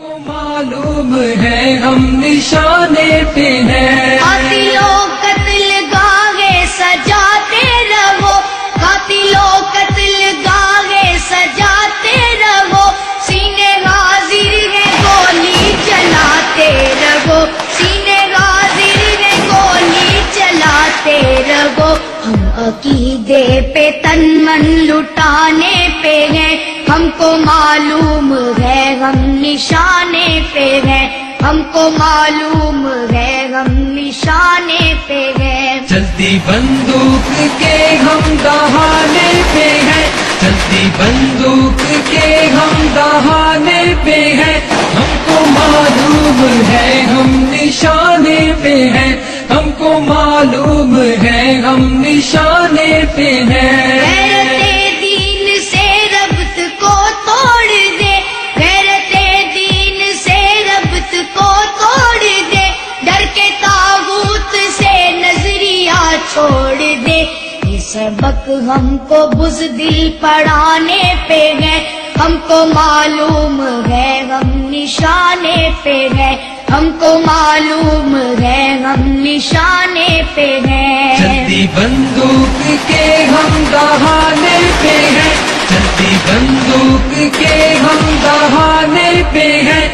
کو معلوم ہے ہم نشانے پہ ہیں، قاتلوں قتل گاہے سجاتے رہو، قاتلوں قتل گاہے سجاتے رہو، سینے حاضر ہے گولی چلاتے رہو، سینے حاضر ہے گولی چلاتے رہو۔ ہم عقیدے پہ تن من لٹانے پہ ہیں، ہم کو معلوم ہے ہم نشانے پہ ہیں، ہم کو معلوم ہے ہم نشانے پہ ہیں۔ چلتی بندوق کے ہم دہانے پہ ہیں، چلتی بندوق کے ہم دہانے پہ ہیں، ہم کو معلوم ہے ہم نشانے پہ ہیں، ہم کو معلوم ہے ہم نشانے پہ ہیں۔ غیرت دین سے ربط کو توڑ دے، غیرت دین سے ربط کو توڑ دے، ڈر کے طاغوت سے نظریہ چھوڑ دے۔ یہ سبق ہم کو بزدل پڑھانے پہ ہے، ہم کو معلوم ہے ہم نشانے پہ ہے، ہم کو معلوم ہے ہم نشانے پہ ہیں۔ چلتی بندوق کے ہم دہانے پہ ہیں، چلتی بندوق کے ہم دہانے پہ ہیں،